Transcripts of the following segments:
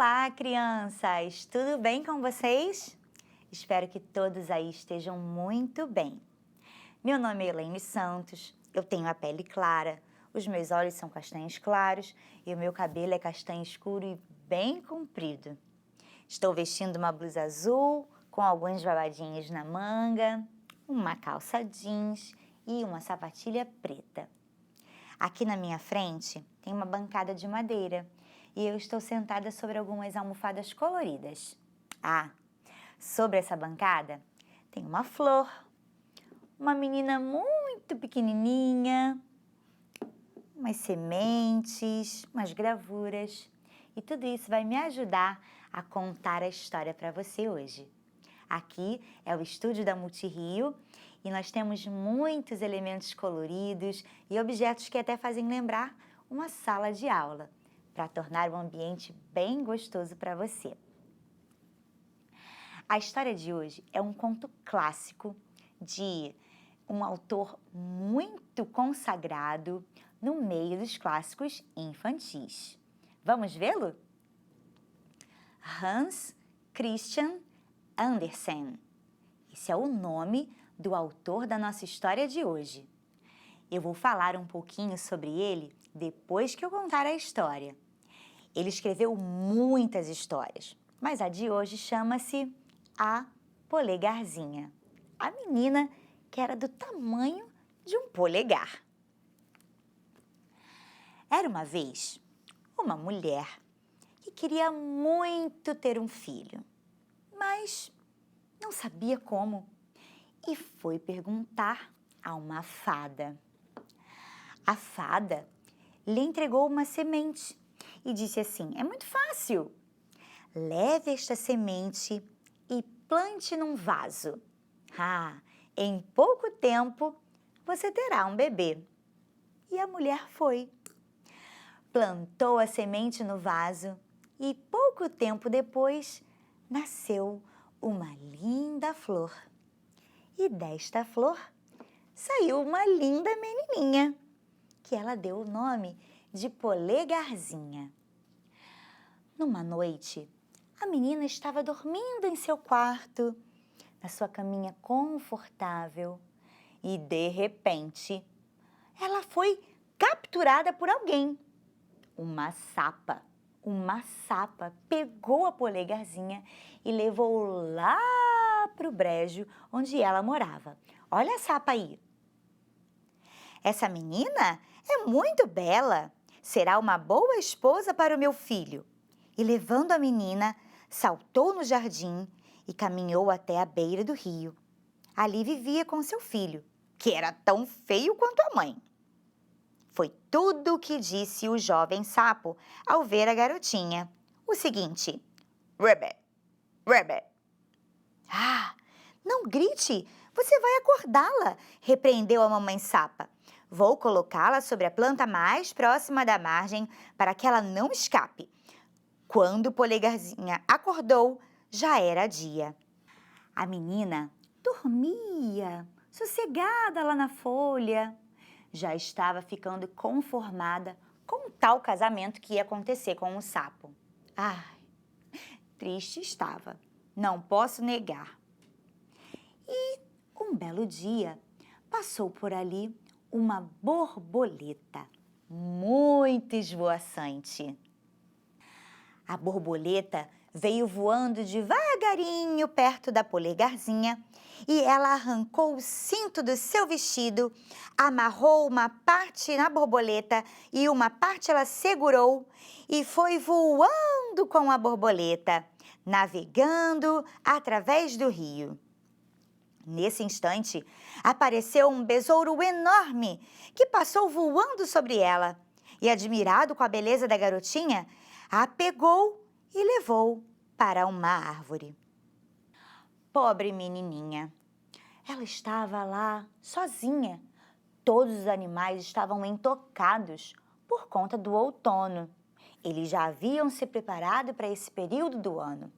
Olá, crianças! Tudo bem com vocês? Espero que todos aí estejam muito bem. Meu nome é Elaine Santos, eu tenho a pele clara, os meus olhos são castanhos claros e o meu cabelo é castanho escuro e bem comprido. Estou vestindo uma blusa azul com alguns babadinhos na manga, uma calça jeans e uma sapatilha preta. Aqui na minha frente tem uma bancada de madeira e eu estou sentada sobre algumas almofadas coloridas. Sobre essa bancada tem uma flor, uma menina muito pequenininha, umas sementes, umas gravuras e tudo isso vai me ajudar a contar a história para você hoje. Aqui é o estúdio da Multirio e nós temos muitos elementos coloridos e objetos que até fazem lembrar uma sala de aula, para tornar o ambiente bem gostoso para você. A história de hoje é um conto clássico de um autor muito consagrado no meio dos clássicos infantis. Vamos vê-lo? Hans Christian Andersen. Esse é o nome do autor da nossa história de hoje. Eu vou falar um pouquinho sobre ele depois que eu contar a história. Ele escreveu muitas histórias, mas a de hoje chama-se A Polegarzinha, a menina que era do tamanho de um polegar. Era uma vez uma mulher que queria muito ter um filho, mas não sabia como e foi perguntar a uma fada. A fada lhe entregou uma semente e disse assim: é muito fácil, leve esta semente e plante num vaso. Em pouco tempo você terá um bebê. E a mulher foi. Plantou a semente no vaso e pouco tempo depois nasceu uma linda flor. E desta flor saiu uma linda menininha, que ela deu o nome de Polegarzinha. Numa noite, a menina estava dormindo em seu quarto, na sua caminha confortável, e de repente, ela foi capturada por alguém. Uma sapa pegou a Polegarzinha e levou lá para o brejo onde ela morava. Olha a sapa aí. Essa menina é muito bela, será uma boa esposa para o meu filho. E levando a menina, saltou no jardim e caminhou até a beira do rio. Ali vivia com seu filho, que era tão feio quanto a mãe. Foi tudo o que disse o jovem sapo ao ver a garotinha. O seguinte: Rabbit, rabbit. Não grite, você vai acordá-la, repreendeu a mamãe sapa. Vou colocá-la sobre a planta mais próxima da margem para que ela não escape. Quando Polegarzinha acordou, já era dia. A menina dormia, sossegada lá na folha. Já estava ficando conformada com o tal casamento que ia acontecer com o sapo. Triste estava, não posso negar. E um belo dia passou por ali uma borboleta muito esvoaçante. A borboleta veio voando devagarinho perto da Polegarzinha e ela arrancou o cinto do seu vestido, amarrou uma parte na borboleta e uma parte ela segurou e foi voando com a borboleta, navegando através do rio. Nesse instante, apareceu um besouro enorme que passou voando sobre ela e, admirado com a beleza da garotinha, a pegou e levou para uma árvore. Pobre menininha! Ela estava lá sozinha. Todos os animais estavam intocados por conta do outono. Eles já haviam se preparado para esse período do ano.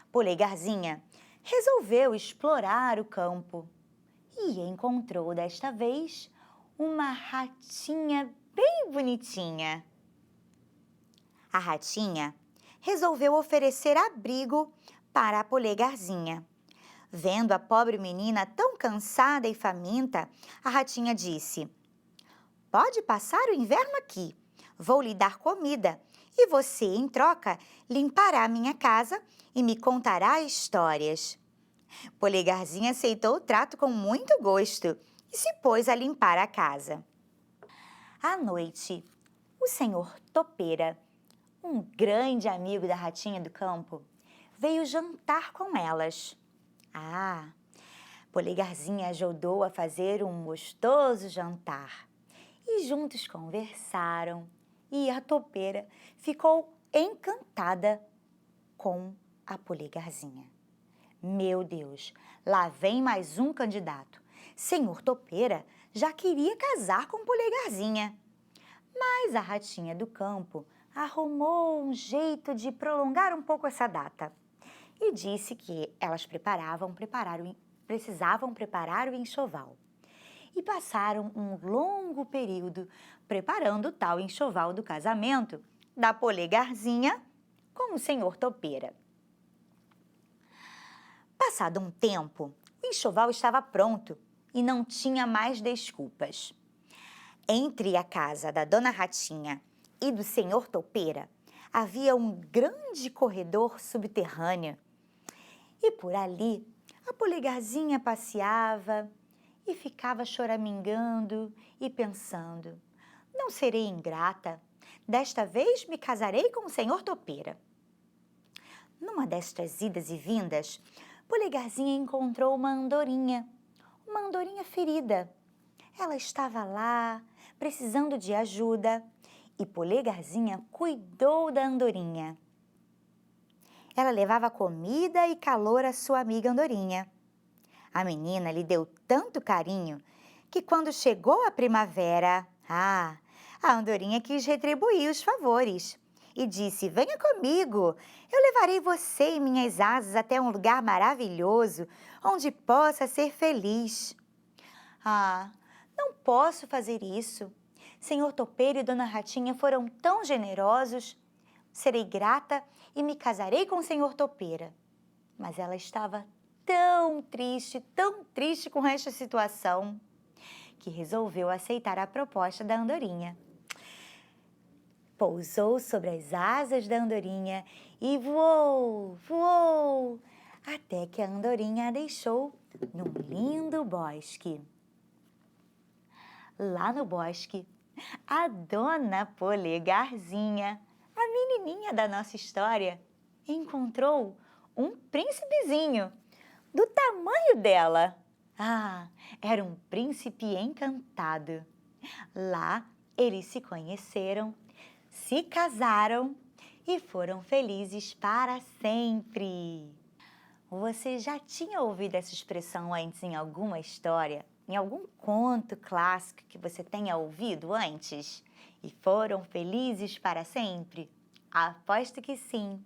Polegarzinha resolveu explorar o campo e encontrou desta vez uma ratinha bem bonitinha. A ratinha resolveu oferecer abrigo para a polegarzinha. Vendo a pobre menina tão cansada e faminta, a ratinha disse: "Pode passar o inverno aqui. Vou lhe dar comida e você, em troca, limpará minha casa e me contará histórias." Polegarzinha aceitou o trato com muito gosto e se pôs a limpar a casa. À noite, o senhor Topeira, um grande amigo da ratinha do campo, veio jantar com elas. Polegarzinha ajudou a fazer um gostoso jantar e juntos conversaram e a Topeira ficou encantada com a Polegarzinha. Meu Deus, lá vem mais um candidato. Senhor Topeira já queria casar com Polegarzinha. Mas a ratinha do campo arrumou um jeito de prolongar um pouco essa data e disse que elas precisavam preparar o enxoval. E passaram um longo período preparando o tal enxoval do casamento da Polegarzinha com o senhor Topeira. Passado um tempo, o enxoval estava pronto e não tinha mais desculpas. Entre a casa da Dona Ratinha e do senhor Topeira havia um grande corredor subterrâneo. E por ali a Polegarzinha passeava e ficava choramingando e pensando: "Não serei ingrata, desta vez me casarei com o senhor Topeira." Numa destas idas e vindas, Polegarzinha encontrou uma andorinha ferida. Ela estava lá, precisando de ajuda, e Polegarzinha cuidou da andorinha. Ela levava comida e calor à sua amiga andorinha. A menina lhe deu tanto carinho que quando chegou a primavera, a andorinha quis retribuir os favores e disse: "Venha comigo, eu levarei você e minhas asas até um lugar maravilhoso onde possa ser feliz." Não posso fazer isso. Senhor Topeira e Dona Ratinha foram tão generosos. Serei grata e me casarei com o senhor Topeira. Mas ela estava tão triste com esta situação, que resolveu aceitar a proposta da andorinha. Pousou sobre as asas da andorinha e voou, até que a andorinha a deixou num lindo bosque. Lá no bosque, a Dona Polegarzinha, a menininha da nossa história, encontrou um príncipezinho do tamanho dela. Era um príncipe encantado. Lá eles se conheceram, se casaram e foram felizes para sempre. Você já tinha ouvido essa expressão antes em alguma história? Em algum conto clássico que você tenha ouvido antes? E foram felizes para sempre? Aposto que sim.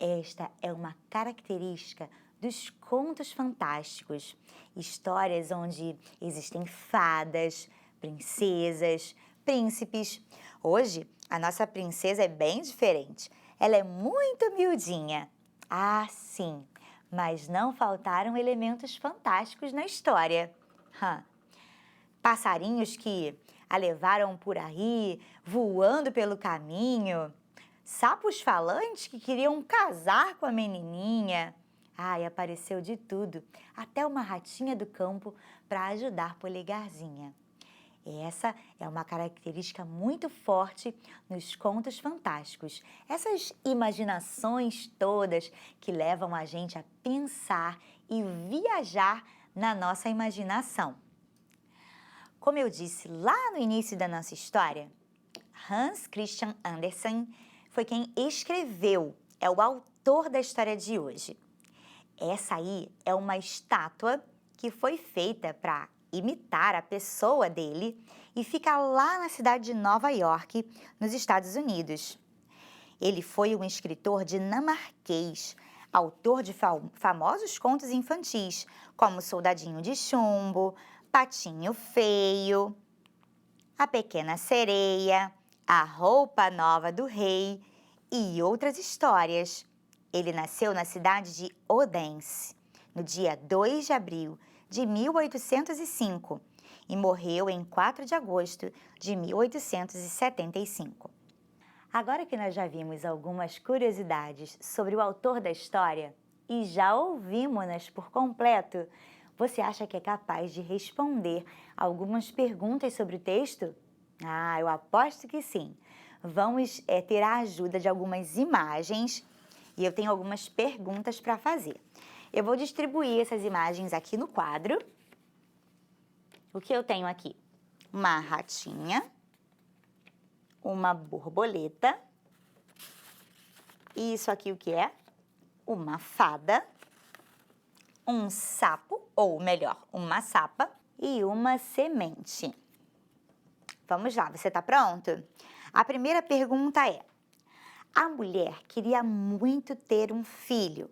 Esta é uma característica dos contos fantásticos. Histórias onde existem fadas, princesas, príncipes. Hoje, a nossa princesa é bem diferente. Ela é muito miudinha. Sim, mas não faltaram elementos fantásticos na história. Passarinhos que a levaram por aí, voando pelo caminho. Sapos falantes que queriam casar com a menininha. E apareceu de tudo, até uma ratinha do campo para ajudar Polegarzinha. Essa é uma característica muito forte nos contos fantásticos. Essas imaginações todas que levam a gente a pensar e viajar na nossa imaginação. Como eu disse lá no início da nossa história, Hans Christian Andersen foi quem escreveu, é o autor da história de hoje. Essa aí é uma estátua que foi feita para imitar a pessoa dele e fica lá na cidade de Nova York, nos Estados Unidos. Ele foi um escritor dinamarquês, autor de famosos contos infantis, como Soldadinho de Chumbo, Patinho Feio, A Pequena Sereia, A Roupa Nova do Rei e outras histórias. Ele nasceu na cidade de Odense, no dia 2 de abril de 1805 e morreu em 4 de agosto de 1875. Agora que nós já vimos algumas curiosidades sobre o autor da história e já ouvimos-nas por completo, você acha que é capaz de responder algumas perguntas sobre o texto? Ah, eu aposto que sim. Vamos ter a ajuda de algumas imagens e eu tenho algumas perguntas para fazer. Eu vou distribuir essas imagens aqui no quadro. O que eu tenho aqui? Uma ratinha, uma borboleta, e isso aqui o que é? Uma fada, um sapo, ou melhor, uma sapa e uma semente. Vamos lá, você está pronto? A primeira pergunta é: a mulher queria muito ter um filho.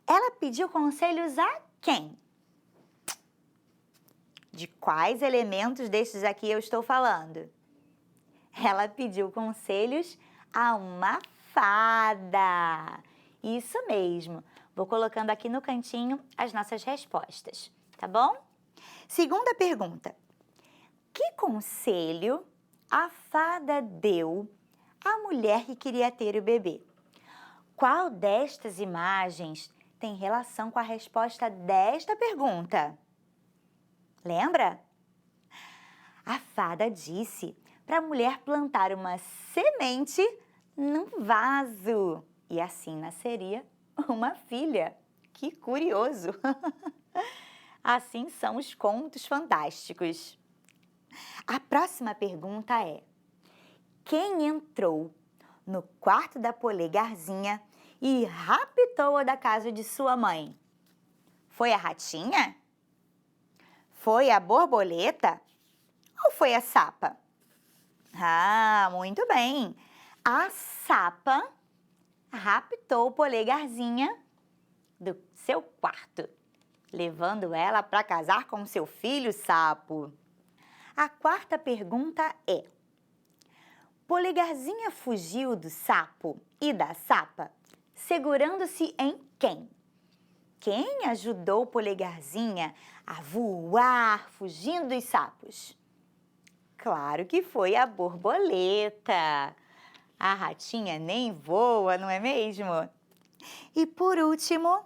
Ela pediu conselhos a quem? De quais elementos destes aqui eu estou falando? Ela pediu conselhos a uma fada. Isso mesmo. Vou colocando aqui no cantinho as nossas respostas, tá bom? Segunda pergunta: que conselho a fada deu à mulher que queria ter o bebê? Qual destas imagens tem relação com a resposta desta pergunta? Lembra? A fada disse para a mulher plantar uma semente num vaso e assim nasceria uma filha. Que curioso! Assim são os contos fantásticos. A próxima pergunta é: quem entrou no quarto da polegarzinha e raptou-a da casa de sua mãe? Foi a ratinha? Foi a borboleta? Ou foi a sapa? Ah, muito bem! A sapa raptou polegarzinha do seu quarto, levando ela para casar com seu filho sapo. A quarta pergunta é: Polegarzinha fugiu do sapo e da sapa, segurando-se em quem? Quem ajudou Polegarzinha a voar fugindo dos sapos? Claro que foi a borboleta. A ratinha nem voa, não é mesmo? E por último,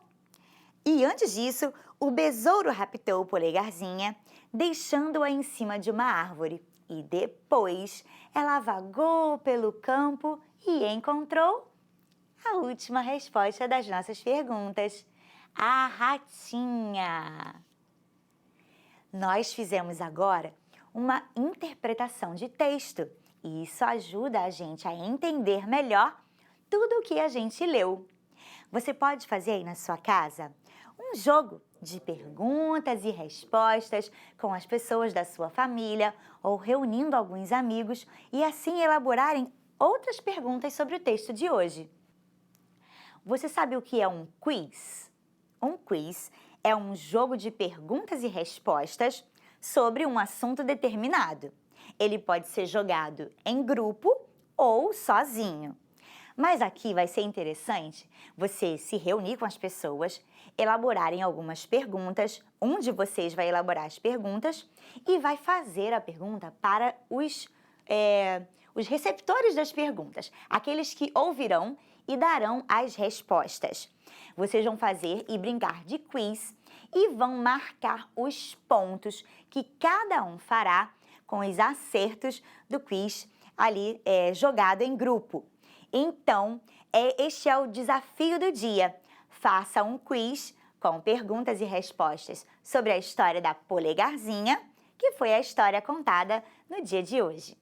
e antes disso, o besouro raptou Polegarzinha, deixando-a em cima de uma árvore. E depois, ela vagou pelo campo e encontrou a última resposta das nossas perguntas: a ratinha. Nós fizemos agora uma interpretação de texto e isso ajuda a gente a entender melhor tudo o que a gente leu. Você pode fazer aí na sua casa um jogo de perguntas e respostas com as pessoas da sua família ou reunindo alguns amigos e assim elaborarem outras perguntas sobre o texto de hoje. Você sabe o que é um quiz? Um quiz é um jogo de perguntas e respostas sobre um assunto determinado. Ele pode ser jogado em grupo ou sozinho. Mas aqui vai ser interessante você se reunir com as pessoas, elaborarem algumas perguntas, um de vocês vai elaborar as perguntas e vai fazer a pergunta para os receptores das perguntas, aqueles que ouvirão e darão as respostas. Vocês vão fazer e brincar de quiz e vão marcar os pontos que cada um fará com os acertos do quiz ali jogado em grupo. Então, este é o desafio do dia. Faça um quiz com perguntas e respostas sobre a história da Polegarzinha, que foi a história contada no dia de hoje.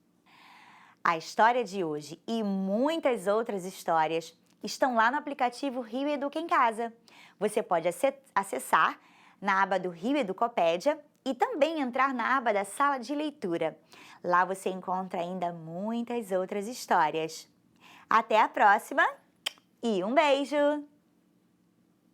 A história de hoje e muitas outras histórias estão lá no aplicativo Rio Educa em Casa. Você pode acessar na aba do Rio Educopédia e também entrar na aba da Sala de Leitura. Lá você encontra ainda muitas outras histórias. Até a próxima e um beijo!